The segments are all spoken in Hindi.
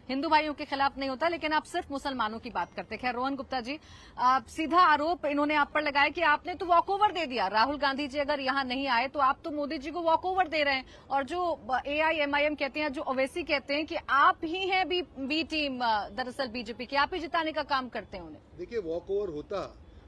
हिंदू भाइयों के खिलाफ नहीं होता, लेकिन आप सिर्फ मुसलमानों की बात करते। खैर रोहन गुप्ता जी, सीधा आरोप इन्होंने आप पर लगाया कि आपने तो वॉक ओवर दे दिया। राहुल गांधी जी अगर यहाँ नहीं आए तो आप तो मोदी जी को वॉक ओवर दे रहे हैं। और जो AIMIM कहते हैं, जो ओवैसी कहते हैं कि आप ही हैं बी टीम दरअसल बीजेपी की, आप ही जिताने का काम करते हैं उन्हें। देखिए, वॉक ओवर होता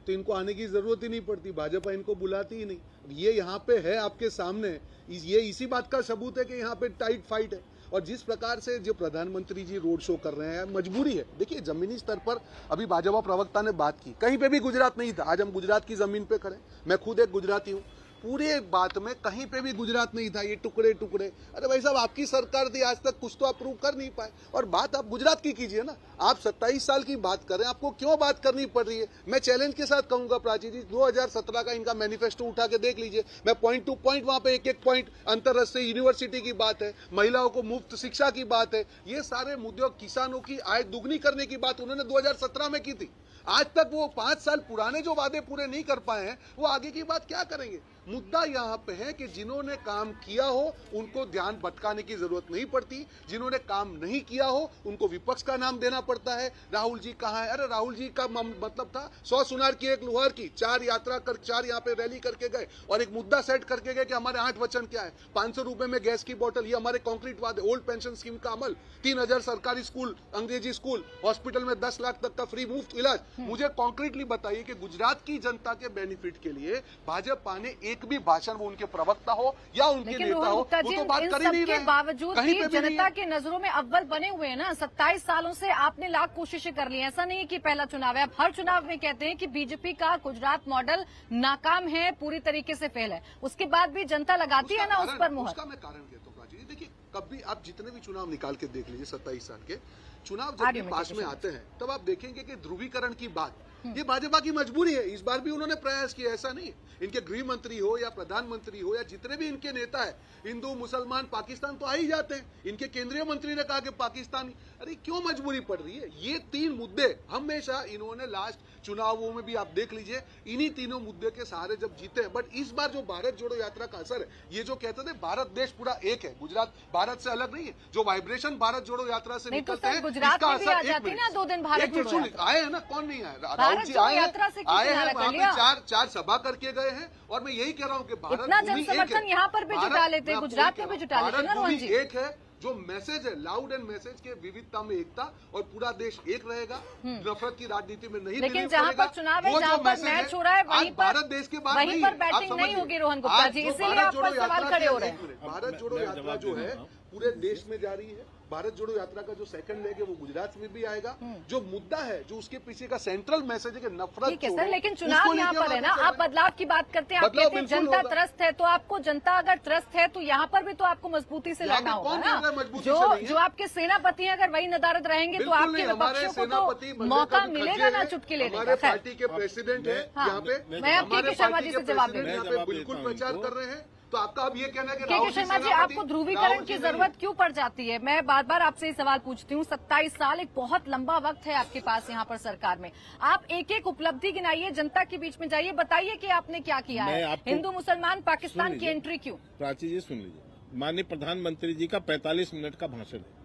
तो इनको आने की जरूरत ही नहीं पड़ती, भाजपा इनको बुलाती ही नहीं। ये यहाँ पे है आपके सामने, ये इसी बात का सबूत है कि यहाँ पे टाइट फाइट है। और जिस प्रकार से जो प्रधानमंत्री जी रोड शो कर रहे हैं, मजबूरी है। देखिए, जमीनी स्तर पर अभी भाजपा प्रवक्ता ने बात की, कहीं पे भी गुजरात नहीं था। आज हम गुजरात की जमीन पे खड़े, मैं खुद एक गुजराती हूँ। पूरे बात में कहीं पे भी गुजरात नहीं था, ये टुकड़े टुकड़े। अरे भाई साहब, आपकी सरकार थी, आज तक कुछ तो आप प्रूव कर नहीं पाए। और बात आप गुजरात की कीजिए ना, आप 27 साल की बात कर रहे हैं, आपको क्यों बात करनी पड़ रही है? मैं चैलेंज के साथ कहूंगा प्राची जी, 2017 का इनका मैनिफेस्टो उठा के देख लीजिए। मैं पॉइंट टू पॉइंट वहां पे एक एक पॉइंट, अंतरराष्ट्रीय यूनिवर्सिटी की बात है, महिलाओं को मुफ्त शिक्षा की बात है, ये सारे मुद्दे, किसानों की आय दुगनी करने की बात उन्होंने 2017 में की थी। आज तक वो 5 साल पुराने जो वादे पूरे नहीं कर पाए हैं, वो आगे की बात क्या करेंगे? मुद्दा यहाँ पे है कि जिन्होंने काम किया हो उनको ध्यान भटकाने की जरूरत नहीं पड़ती, जिन्होंने काम नहीं किया हो उनको विपक्ष का नाम देना पड़ता है। राहुल जी कहाँ है? अरे राहुल जी का मतलब था 100 सुनार की 1 लोहार की, 4 यात्रा कर, 4 यहाँ पे रैली करके गए और एक मुद्दा सेट करके गए कि हमारे 8 वचन क्या है। 500 रुपए में गैस की बोतल, ये हमारे कॉन्क्रीट वादे, ओल्ड पेंशन स्कीम का अमल, 3000 सरकारी स्कूल, अंग्रेजी स्कूल, हॉस्पिटल में 10 लाख तक का फ्री मुफ्त इलाज। मुझे कॉन्क्रीटली बताइए कि गुजरात की जनता के बेनिफिट के लिए भाजपा ने एक भी भाषण, वो उनके प्रवक्ता हो या उनके नेता हो, वो तो बात कर ही नहीं रहे। बावजूद भी जनता के नजरों में अव्वल बने हुए हैं ना। 27 सालों से आपने लाख कोशिशें कर ली। ऐसा नहीं है कि पहला चुनाव है, आप हर चुनाव में कहते हैं कि बीजेपी का गुजरात मॉडल नाकाम है, पूरी तरीके से फेल है। उसके बाद भी जनता लगाती है ना उस पर मुहर। उसका मैं कारण कहता हूँ प्राची जी, देखिए कभी आप जितने भी चुनाव निकाल के देख लीजिए, 27 साल के चुनाव जब भी पास में आते हैं, तब आप देखेंगे कि ध्रुवीकरण की बात, ये भाजपा की मजबूरी है। इस बार भी उन्होंने प्रयास किया, ऐसा नहीं। इनके गृह मंत्री हो या प्रधानमंत्री हो या जितने भी इनके नेता है, हिंदू मुसलमान पाकिस्तान तो आ ही जाते हैं। इनके केंद्रीय मंत्री ने कहा कि पाकिस्तानी, अरे क्यों मजबूरी पड़ रही है? ये 3 मुद्दे हमेशा इन्होंने लास्ट चुनावों में भी आप देख लीजिए, इन्हीं तीनों मुद्दे के सहारे जब जीते हैं। बट इस बार जो भारत जोड़ो यात्रा का असर है, ये जो कहते थे भारत देश पूरा एक है, गुजरात भारत से अलग नहीं है, जो वाइब्रेशन भारत जोड़ो यात्रा से निकलते हैं, गुजरात में भी आ जाती है ना 2 दिन भारत जोड़ो यात्रा। आए हैं ना, कौन नहीं आया? राहुल जी आए हैं, वहाँ पे 4 सभा करके गए हैं। और मैं यही कह रहा हूँ कि भारत इतना जनसमर्थन यहाँ पर भी जुटा लेते, गुजरात में भी जुटा लेते ना रोहन जी। एक है, जो मैसेज है लाउड एंड मैसेज के विविधता में एकता, और पूरा देश एक रहेगा, नफरत की राजनीति में नहीं। लेकिन जहाँ पर चुनाव है, जहाँ पर मैच हो रहा है, वहीं पर भारत देश के बाद वहीं पर बैटिंग नहीं होगी रोहन गुप्ता जी, इसीलिए आप पर सवाल खड़े हो रहे हैं। भारत जोड़ो यात्रा जो है पूरे देश में जारी है। भारत जोड़ो यात्रा का जो सेकंड लेग है वो गुजरात में भी आएगा। जो मुद्दा है, जो उसके पीछे का सेंट्रल मैसेज है कि नफरत, ठीक है सर, लेकिन चुनाव यहाँ पर है ना, आप बदलाव की बात करते हैं, आप कहते हैं जनता त्रस्त है, तो आपको जनता अगर त्रस्त है तो यहाँ पर भी तो आपको मजबूती से लड़ना होगा ना। जो आपके सेनापति हैं, अगर वही नदारद रहेंगे तो आपके विपक्षियों को तो मौका मिलेगा ना चुटकी लेने का। पार्टी के प्रेसिडेंट है यहाँ पे, मैं अब के शर्मा जी से जवाब दे रही हूँ, बिल्कुल प्रचार कर रहे हैं। तो आपका अब ये कहना है कि के शर्मा जी, आपको ध्रुवीकरण की जरूरत क्यों पड़ जाती है? मैं बार बार आपसे ये सवाल पूछती हूँ। 27 साल एक बहुत लंबा वक्त है आपके पास यहाँ पर सरकार में। आप एक एक उपलब्धि गिनाइए, जनता के बीच में जाइए, बताइए कि आपने क्या किया है। हिंदू मुसलमान पाकिस्तान की एंट्री क्यों? प्राची जी सुन लीजिए, माननीय प्रधानमंत्री जी का 45 मिनट का भाषण है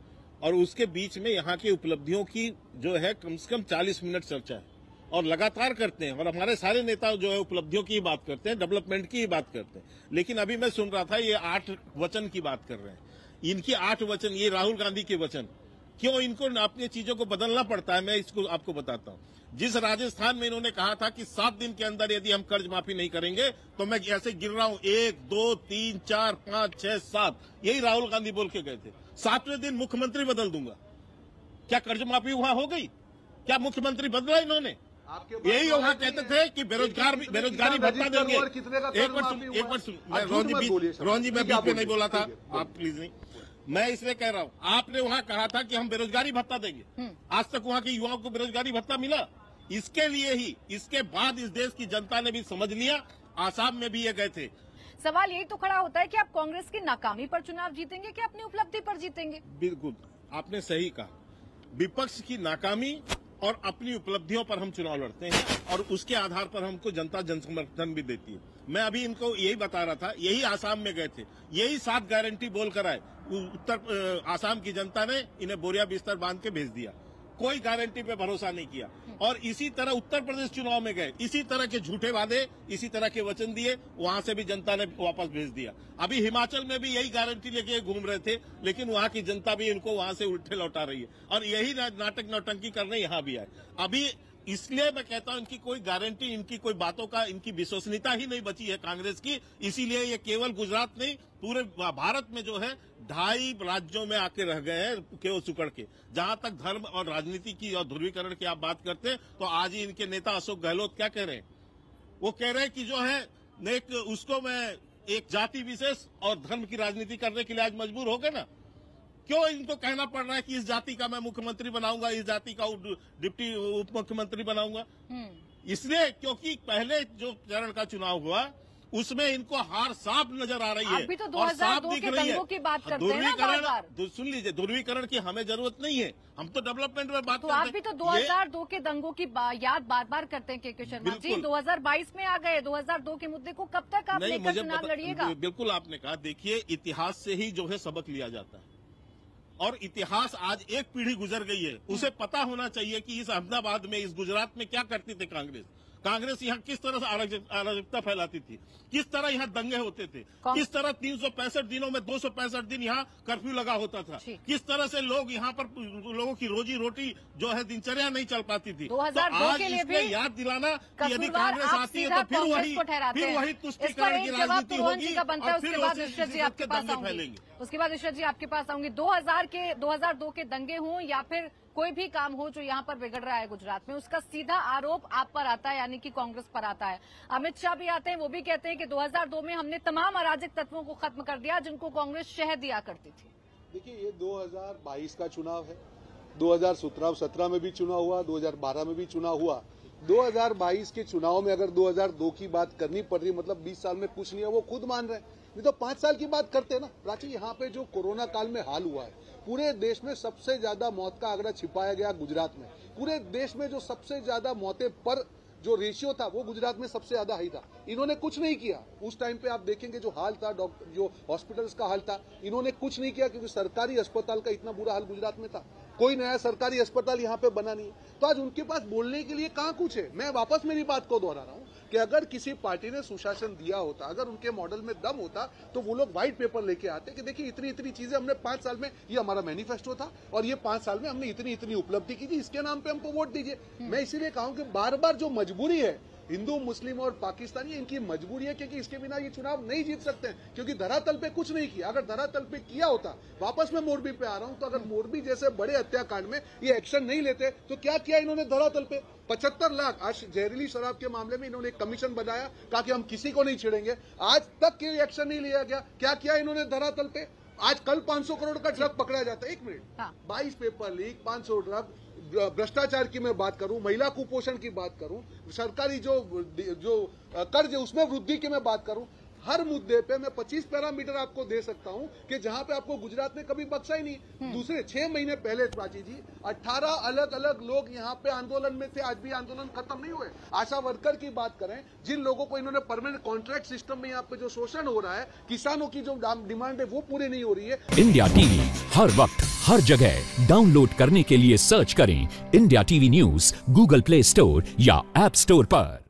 और उसके बीच में यहाँ की उपलब्धियों की जो है कम से कम 40 मिनट चर्चा है और लगातार करते हैं। और हमारे सारे नेता जो है उपलब्धियों की बात करते हैं, डेवलपमेंट की बात करते हैं। लेकिन अभी मैं सुन रहा था ये 8 वचन की बात कर रहे हैं। इनकी 8 वचन, ये राहुल गांधी के वचन, क्यों इनको अपनी चीजों को बदलना पड़ता है? मैं इसको आपको बताता हूँ। जिस राजस्थान में इन्होंने कहा था कि 7 दिन के अंदर यदि हम कर्ज माफी नहीं करेंगे तो मैं ऐसे गिर रहा हूँ, 1 2 3 4 5 6 7, यही राहुल गांधी बोल के गए थे। 7वें दिन मुख्यमंत्री बदल दूंगा। क्या कर्ज माफी वहां हो गई? क्या मुख्यमंत्री बदला इन्होंने? यही वहाँ कहते थे कि बेरोजगारी भत्ता देंगे। एक बार सुन, रोहन जी मैं बीच में नहीं बोला था, आप प्लीज नहीं। मैं इसलिए कह रहा हूँ, आपने वहाँ कहा था कि हम बेरोजगारी भत्ता देंगे। आज तक वहाँ के युवाओं को बेरोजगारी भत्ता मिला? इसके लिए ही, इसके बाद इस देश की जनता ने भी समझ लिया। आसाम में भी ये गए थे। सवाल यही तो खड़ा होता है कि आप कांग्रेस की नाकामी पर चुनाव जीतेंगे कि अपनी उपलब्धि पर जीतेंगे? बिल्कुल आपने सही कहा, विपक्ष की नाकामी और अपनी उपलब्धियों पर हम चुनाव लड़ते हैं और उसके आधार पर हमको जनता जनसमर्थन भी देती है। मैं अभी इनको यही बता रहा था, यही आसाम में गए थे, यही 7 गारंटी बोलकर आए, आसाम की जनता ने इन्हें बोरिया बिस्तर बांध के भेज दिया, कोई गारंटी पे भरोसा नहीं किया। और इसी तरह उत्तर प्रदेश चुनाव में गए, इसी तरह के झूठे वादे, इसी तरह के वचन दिए, वहां से भी जनता ने वापस भेज दिया। अभी हिमाचल में भी यही गारंटी लेके घूम रहे थे, लेकिन वहां की जनता भी इनको वहां से उल्टे लौटा रही है और यही नाटक नौटंकी करने यहां भी आए। अभी इसलिए मैं कहता हूं इनकी कोई गारंटी, इनकी कोई बातों का, इनकी विश्वसनीयता ही नहीं बची है कांग्रेस की। इसीलिए ये केवल गुजरात नहीं, पूरे भारत में जो है 2.5 राज्यों में आके रह गए हैं केवल सुकड़ के। जहां तक धर्म और राजनीति की और ध्रुवीकरण की आप बात करते हैं, तो आज ही इनके नेता अशोक गहलोत क्या कह रहे हैं? वो कह रहे हैं कि जो है उसको मैं एक जाति विशेष और धर्म की राजनीति करने के लिए आज मजबूर हो गए ना। क्यों इनको कहना पड़ रहा है कि इस जाति का मैं मुख्यमंत्री बनाऊंगा, इस जाति का डिप्टी उप मुख्यमंत्री बनाऊंगा? इसलिए क्योंकि पहले जो चरण का चुनाव हुआ उसमें इनको हार साफ नजर आ रही है। आप भी तो 2002 के दंगों की बात करते हैं ना बार-बार। सुन लीजिए, ध्रुवीकरण की हमें जरूरत नहीं है, हम तो डेवलपमेंट में बात तो करते हैं। आप भी तो 2002 के दंगों की याद बार-बार करते हैं के शर्मा जी। 2022 में आ गए, 2002 के मुद्दे को कब तक आप लेकर चुनाव लड़िएगा? बिल्कुल आपने कहा, देखिए इतिहास से ही जो है सबक लिया जाता है और इतिहास आज एक पीढ़ी गुजर गई है, उसे पता होना चाहिए कि इस अहमदाबाद में, इस गुजरात में क्या करती थी कांग्रेस यहाँ किस तरह से अराजकता फैलाती थी, किस तरह यहाँ दंगे होते थे, किस तरह 365 दिनों में 265 दिन यहाँ कर्फ्यू लगा होता था, किस तरह से लोग यहाँ पर लोगों की रोजी रोटी जो है दिनचर्या नहीं चल पाती थी। 2002 के लिए भी याद दिलाना कि यदि कांग्रेस आती है तो फिर वही तुष्टीकरण की राजनीति होगी और फिर उसके दंगे फैलेंगे। उसके बाद ईश्वर जी आपके पास आऊंगी। 2002 के दंगे हों या फिर कोई भी काम हो जो यहाँ पर बिगड़ रहा है गुजरात में, उसका सीधा आरोप आप पर आता है, यानी कि कांग्रेस पर आता है। अमित शाह भी आते हैं, वो भी कहते हैं कि 2002 में हमने तमाम अराजक तत्वों को खत्म कर दिया जिनको कांग्रेस शह दिया करती थी। देखिए, ये 2022 का चुनाव है, 2017 में भी चुनाव हुआ, 2012 में भी चुनाव हुआ। 2022 के चुनाव में अगर 2002 की बात करनी पड़ रही, मतलब 20 साल में कुछ नहीं है, वो खुद मान रहे हैं। नहीं तो 5 साल की बात करते हैं ना। प्राची, यहाँ पे जो कोरोना काल में हाल हुआ है, पूरे देश में सबसे ज्यादा मौत का आंकड़ा छिपाया गया गुजरात में। पूरे देश में जो सबसे ज्यादा मौतें पर जो रेशियो था वो गुजरात में सबसे ज्यादा हाई था। इन्होंने कुछ नहीं किया। उस टाइम पे आप देखेंगे जो हाल था, डॉक्टर जो हॉस्पिटल्स का हाल था, इन्होंने कुछ नहीं किया क्योंकि सरकारी अस्पताल का इतना बुरा हाल गुजरात में था। कोई नया सरकारी अस्पताल यहाँ पे बना नहीं है। तो आज उनके पास बोलने के लिए कहाँ कुछ है। मैं वापस मेरी बात को दोहरा रहा हूँ कि अगर किसी पार्टी ने सुशासन दिया होता, अगर उनके मॉडल में दम होता, तो वो लोग व्हाइट पेपर लेके आते कि देखिए इतनी इतनी चीजें हमने 5 साल में, ये हमारा मैनिफेस्टो था और ये 5 साल में हमने इतनी इतनी उपलब्धि की थी, इसके नाम पे हमको वोट दीजिए। मैं इसीलिए कहूँ कि बार बार जो मजबूरी है हिंदू, मुस्लिम और पाकिस्तानी, इनकी मजबूरी है क्योंकि इसके बिना ये चुनाव नहीं जीत सकते हैं, क्योंकि धरातल पे कुछ नहीं किया। अगर धरातल पे किया होता, वापस मैं मोरबी पे आ रहा हूं, तो अगर मोरबी जैसे बड़े हत्याकांड में ये एक्शन नहीं लेते तो क्या किया इन्होंने धरातल पे? 75 लाख आज जहरीली शराब के मामले में इन्होंने एक कमीशन बनाया, कहा कि हम किसी को नहीं छेड़ेंगे। आज तक कोई एक्शन नहीं लिया गया। क्या किया इन्होंने धरातल पे? आज कल 500 करोड़ का ड्रग पकड़ा जाता है। 1 मिनट, 22 पेपर लीक, 500 ड्रग, भ्रष्टाचार की मैं बात करूं, महिला कुपोषण की बात करूं, सरकारी जो कर्ज है उसमें वृद्धि की मैं बात करूं, हर मुद्दे पे मैं 25 पैरामीटर आपको दे सकता हूं कि जहां पे आपको गुजरात ने कभी बख्शा ही नहीं। दूसरे 6 महीने पहले प्राची जी 18 अलग अलग लोग यहां पे आंदोलन में थे, आज भी आंदोलन खत्म नहीं हुए। आशा वर्कर की बात करें, जिन लोगों को इन्होंने परमानेंट कॉन्ट्रैक्ट सिस्टम में यहाँ पे जो शोषण हो रहा है, किसानों की जो डिमांड है वो पूरी नहीं हो रही है। इंडिया टीवी हर वक्त हर जगह डाउनलोड करने के लिए सर्च करें India TV news Google play store या ऐप स्टोर पर।